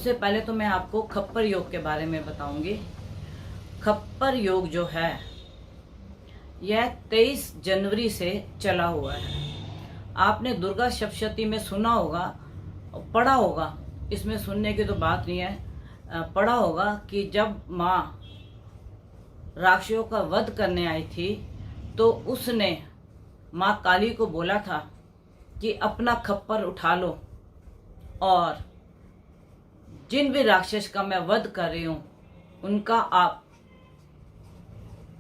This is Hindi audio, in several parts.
सबसे पहले तो मैं आपको खप्पर योग के बारे में बताऊंगी। खप्पर योग जो है यह 23 जनवरी से चला हुआ है। आपने दुर्गा सप्तशती में सुना होगा, पढ़ा होगा, इसमें सुनने की तो बात नहीं है, पढ़ा होगा कि जब माँ राक्षसों का वध करने आई थी तो उसने माँ काली को बोला था कि अपना खप्पर उठा लो और जिन भी राक्षस का मैं वध कर रही हूँ उनका आप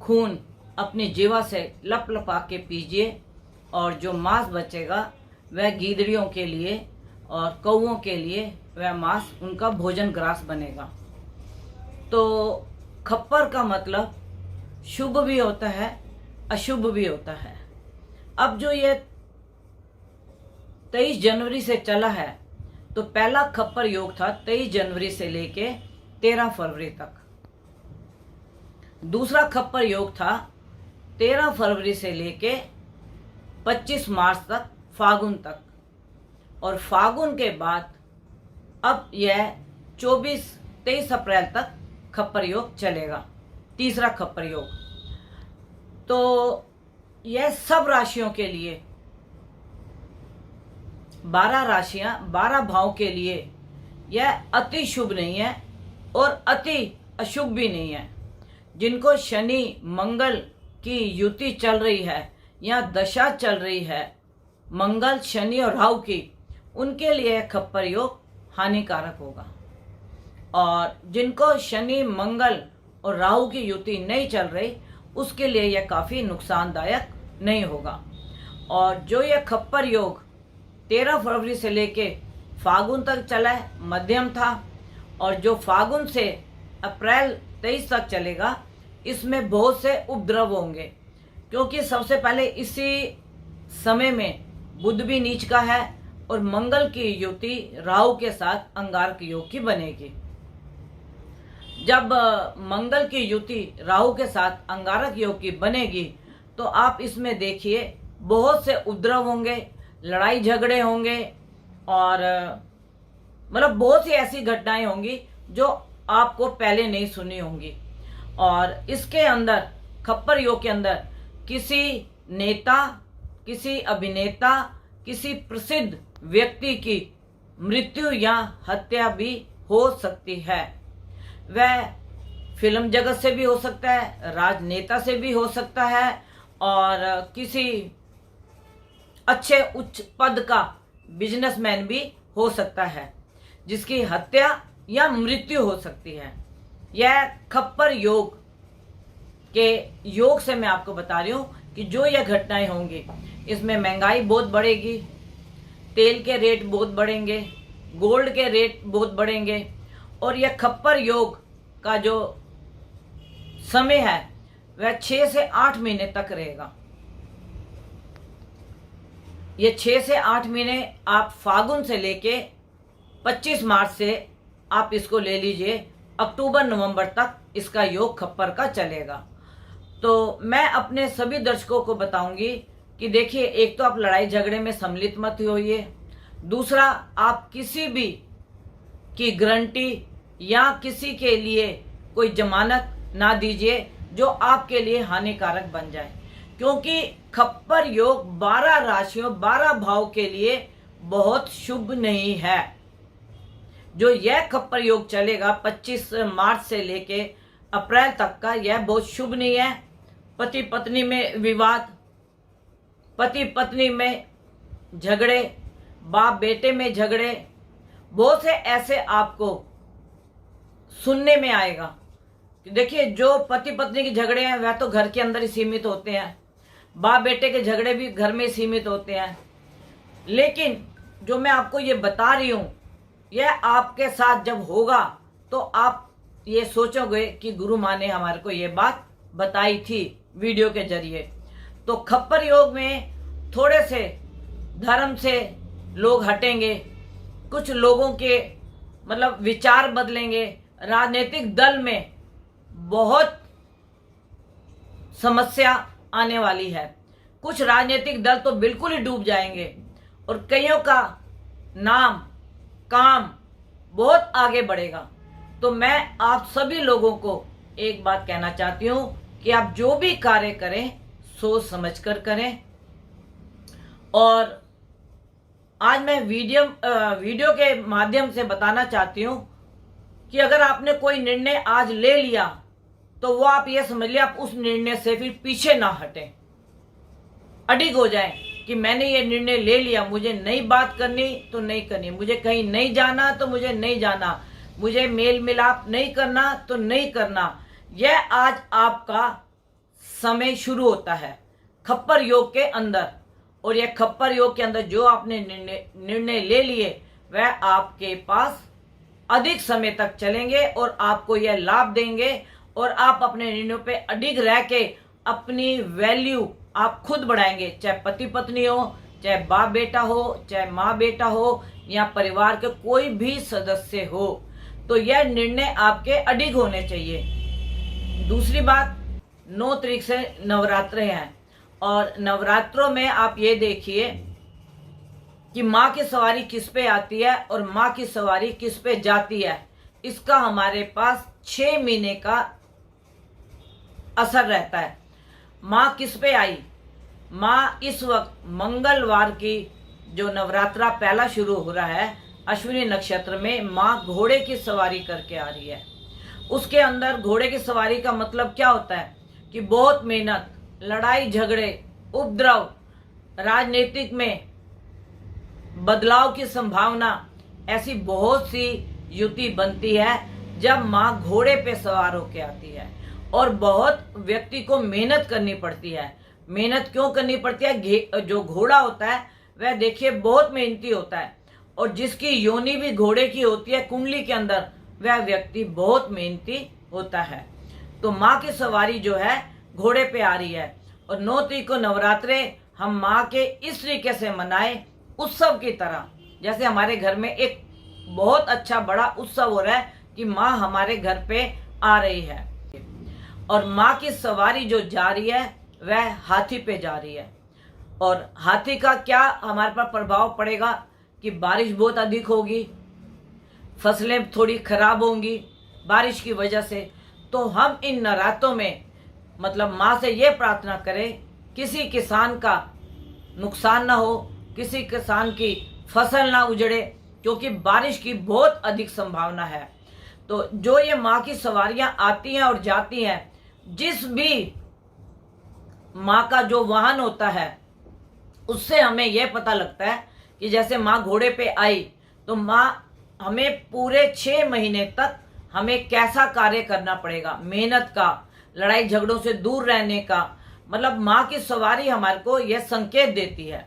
खून अपनी जीवा से लप लपा के पीजिए और जो मांस बचेगा वह गीदड़ियों के लिए और कौओं के लिए वह मांस उनका भोजन ग्रास बनेगा। तो खप्पर का मतलब शुभ भी होता है, अशुभ भी होता है। अब जो ये 23 जनवरी से चला है तो पहला खप्पर योग था 23 जनवरी से लेके 13 फरवरी तक। दूसरा खप्पर योग था 13 फरवरी से लेके 25 मार्च तक, फागुन तक। और फागुन के बाद अब यह 23 अप्रैल तक खप्पर योग चलेगा, तीसरा खप्पर योग। तो यह सब राशियों के लिए 12 राशियां 12 भाव के लिए यह अति शुभ नहीं है और अति अशुभ भी नहीं है। जिनको शनि मंगल की युति चल रही है या दशा चल रही है मंगल शनि और राहु की, उनके लिए खप्पर योग हानिकारक होगा। और जिनको शनि मंगल और राहु की युति नहीं चल रही उसके लिए यह काफ़ी नुकसानदायक नहीं होगा। और जो यह खप्पर योग 13 फरवरी से लेके फागुन तक चला है, मध्यम था, और जो फागुन से अप्रैल 23 तक चलेगा इसमें बहुत से उपद्रव होंगे, क्योंकि सबसे पहले इसी समय में बुध भी नीच का है और मंगल की युति राहु के साथ अंगारक योग की बनेगी। जब मंगल की युति राहु के साथ अंगारक योग की बनेगी तो आप इसमें देखिए बहुत से उपद्रव होंगे, लड़ाई झगड़े होंगे और मतलब बहुत सी ऐसी घटनाएं होंगी जो आपको पहले नहीं सुनी होंगी। और इसके अंदर खप्पर योग के अंदर किसी नेता, किसी अभिनेता, किसी प्रसिद्ध व्यक्ति की मृत्यु या हत्या भी हो सकती है। वह फिल्म जगत से भी हो सकता है, राजनेता से भी हो सकता है और किसी अच्छे उच्च पद का बिजनेसमैन भी हो सकता है जिसकी हत्या या मृत्यु हो सकती है। यह खप्पर योग के योग से मैं आपको बता रही हूँ कि जो यह घटनाएं होंगी इसमें महंगाई बहुत बढ़ेगी, तेल के रेट बहुत बढ़ेंगे, गोल्ड के रेट बहुत बढ़ेंगे और यह खप्पर योग का जो समय है वह 6 से 8 महीने तक रहेगा। ये 6 से 8 महीने आप फागुन से लेके 25 मार्च से आप इसको ले लीजिए, अक्टूबर नवंबर तक इसका योग खप्पर का चलेगा। तो मैं अपने सभी दर्शकों को बताऊंगी कि देखिए, एक तो आप लड़ाई झगड़े में सम्मिलित मत होइए, दूसरा आप किसी भी की गारंटी या किसी के लिए कोई जमानत ना दीजिए जो आपके लिए हानिकारक बन जाए, क्योंकि खप्पर योग 12 राशियों 12 भाव के लिए बहुत शुभ नहीं है। जो यह खप्पर योग चलेगा 25 मार्च से लेके अप्रैल तक का, यह बहुत शुभ नहीं है। पति पत्नी में विवाद, पति पत्नी में झगड़े, बाप बेटे में झगड़े, बहुत से ऐसे आपको सुनने में आएगा। देखिए, जो पति पत्नी के झगड़े हैं वह तो घर के अंदर ही सीमित होते हैं, बाप बेटे के झगड़े भी घर में सीमित होते हैं, लेकिन जो मैं आपको ये बता रही हूँ यह आपके साथ जब होगा तो आप ये सोचोगे कि गुरु माँ ने हमारे को ये बात बताई थी वीडियो के जरिए। तो खप्पर योग में थोड़े से धर्म से लोग हटेंगे, कुछ लोगों के मतलब विचार बदलेंगे, राजनीतिक दल में बहुत समस्या आने वाली है, कुछ राजनीतिक दल तो बिल्कुल ही डूब जाएंगे और कईयों का नाम काम बहुत आगे बढ़ेगा। तो मैं आप सभी लोगों को एक बात कहना चाहती हूँ कि आप जो भी कार्य करें सोच समझ कर करें। और आज मैं वीडियो के माध्यम से बताना चाहती हूँ कि अगर आपने कोई निर्णय आज ले लिया तो वो आप ये समझ लिया, आप उस निर्णय से फिर पीछे ना हटें, अडिग हो जाएं कि मैंने ये निर्णय ले लिया, मुझे नई बात करनी तो नहीं करनी, मुझे कहीं नहीं जाना तो मुझे नहीं जाना, मुझे मेल मिलाप नहीं करना तो नहीं करना। यह आज आपका समय शुरू होता है खप्पर योग के अंदर। और यह खप्पर योग के अंदर जो आपने निर्णय ले लिए वह आपके पास अधिक समय तक चलेंगे और आपको यह लाभ देंगे। और आप अपने निर्णयों पे अडिग रह के अपनी वैल्यू आप खुद बढ़ाएंगे, चाहे पति पत्नी हो, चाहे बाप बेटा हो, चाहे माँ बेटा हो, या परिवार के कोई भी सदस्य हो। तो यह निर्णय आपके अडिग होने चाहिए। दूसरी बात, 9 तारीख से नवरात्र हैं और नवरात्रों में आप ये देखिए कि माँ की सवारी किस पे आती है और माँ की सवारी किस पे जाती है। इसका हमारे पास 6 महीने का असर रहता है। माँ किस पे आई? माँ इस वक्त मंगलवार की जो नवरात्रा पहला शुरू हो रहा है अश्विनी नक्षत्र में, माँ घोड़े की सवारी करके आ रही है। उसके अंदर घोड़े की सवारी का मतलब क्या होता है कि बहुत मेहनत, लड़ाई झगड़े, उपद्रव, राजनीतिक में बदलाव की संभावना, ऐसी बहुत सी युति बनती है जब माँ घोड़े पे सवार होके आती है। और बहुत व्यक्ति को मेहनत करनी पड़ती है। मेहनत क्यों करनी पड़ती है? जो घोड़ा होता है वह देखिए बहुत मेहनती होता है, और जिसकी योनि भी घोड़े की होती है कुंडली के अंदर, वह व्यक्ति बहुत मेहनती होता है। तो माँ की सवारी जो है घोड़े पे आ रही है। और 9 तारीख को नवरात्रे हम माँ के इस तरीके से मनाए, उत्सव की तरह, जैसे हमारे घर में एक बहुत अच्छा बड़ा उत्सव हो रहा है कि माँ हमारे घर पे आ रही है। और माँ की सवारी जो जा रही है वह हाथी पे जा रही है। और हाथी का क्या हमारे पर प्रभाव पड़ेगा कि बारिश बहुत अधिक होगी, फसलें थोड़ी खराब होंगी बारिश की वजह से। तो हम इन नवरात्रों में मतलब माँ से ये प्रार्थना करें किसी किसान का नुकसान ना हो, किसी किसान की फसल ना उजड़े, क्योंकि बारिश की बहुत अधिक संभावना है। तो जो ये माँ की सवारियां आती हैं और जाती हैं, जिस भी माँ का जो वाहन होता है उससे हमें यह पता लगता है कि जैसे माँ घोड़े पे आई तो माँ हमें पूरे 6 महीने तक हमें कैसा कार्य करना पड़ेगा, मेहनत का, लड़ाई झगड़ों से दूर रहने का। मतलब माँ की सवारी हमारे को यह संकेत देती है।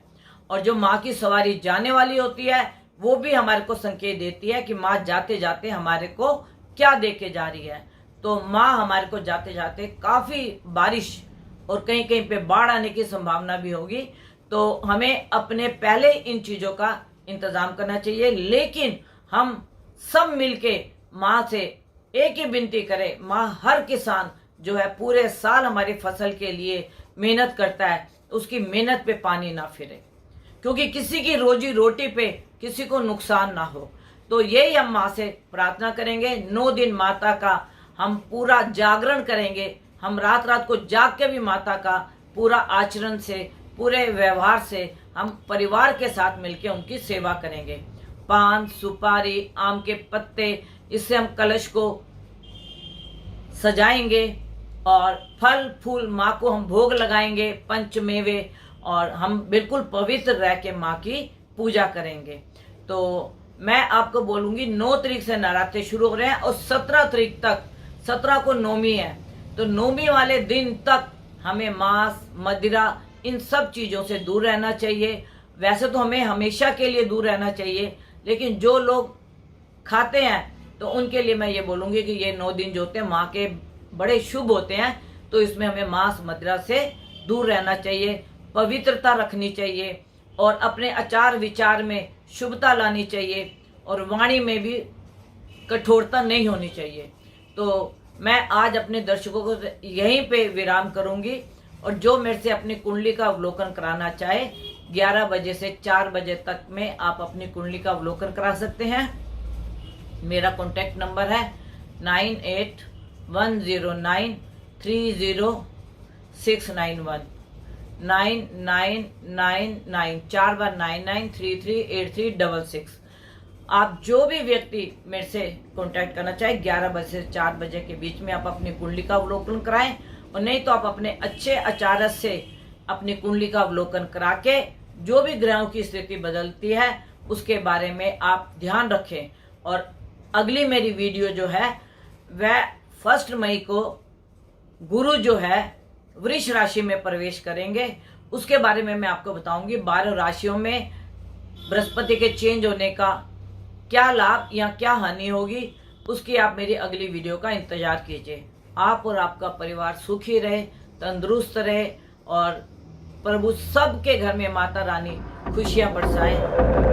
और जो माँ की सवारी जाने वाली होती है वो भी हमारे को संकेत देती है कि माँ जाते जाते हमारे को क्या दे के जा रही है। तो माँ हमारे को जाते जाते काफ़ी बारिश और कहीं कहीं पे बाढ़ आने की संभावना भी होगी। तो हमें अपने पहले इन चीज़ों का इंतज़ाम करना चाहिए। लेकिन हम सब मिलके माँ से एक ही विनती करें, माँ हर किसान जो है पूरे साल हमारी फसल के लिए मेहनत करता है, उसकी मेहनत पे पानी ना फिरे, क्योंकि किसी की रोजी रोटी पे किसी को नुकसान ना हो। तो यही हम माँ से प्रार्थना करेंगे। 9 दिन माता का हम पूरा जागरण करेंगे। हम रात रात को जाग के भी माता का पूरा आचरण से, पूरे व्यवहार से हम परिवार के साथ मिलकर उनकी सेवा करेंगे। पान, सुपारी, आम के पत्ते, इससे हम कलश को सजाएंगे और फल फूल माँ को हम भोग लगाएंगे, पंचमेवे, और हम बिल्कुल पवित्र रह के माँ की पूजा करेंगे। तो मैं आपको बोलूँगी 9 तारीख से नवरात्रे शुरू हो रहे हैं और 17 तारीख तक, 17 को नौमी है, तो नौमी वाले दिन तक हमें मांस, मदिरा, इन सब चीज़ों से दूर रहना चाहिए। वैसे तो हमें हमेशा के लिए दूर रहना चाहिए, लेकिन जो लोग खाते हैं तो उनके लिए मैं ये बोलूँगी कि ये 9 दिन जो होते हैं माँ के बड़े शुभ होते हैं। तो इसमें हमें मांस मदिरा से दूर रहना चाहिए, पवित्रता रखनी चाहिए और अपने आचार विचार में शुभता लानी चाहिए और वाणी में भी कठोरता नहीं होनी चाहिए। तो मैं आज अपने दर्शकों को यहीं पे विराम करूंगी। और जो मेरे से अपनी कुंडली का अवलोकन कराना चाहे 11 बजे से 4 बजे तक में आप अपनी कुंडली का अवलोकन करा सकते हैं। मेरा कॉन्टैक्ट नंबर है 9810930691 9999 4 बार 99338366। आप जो भी व्यक्ति मेरे से कांटेक्ट करना चाहे 11 बजे से 4 बजे के बीच में आप अपनी कुंडली का अवलोकन कराएं, और नहीं तो आप अपने अच्छे आचार्य से अपनी कुंडली का अवलोकन करा के जो भी ग्रहों की स्थिति बदलती है उसके बारे में आप ध्यान रखें। और अगली मेरी वीडियो जो है वह 1 मई को गुरु जो है वृष राशि में प्रवेश करेंगे, उसके बारे में मैं आपको बताऊंगी 12 राशियों में बृहस्पति के चेंज होने का क्या लाभ या क्या हानि होगी। उसकी आप मेरी अगली वीडियो का इंतजार कीजिए। आप और आपका परिवार सुखी रहे, तंदुरुस्त रहे और प्रभु सबके घर में माता रानी खुशियां बरसाए।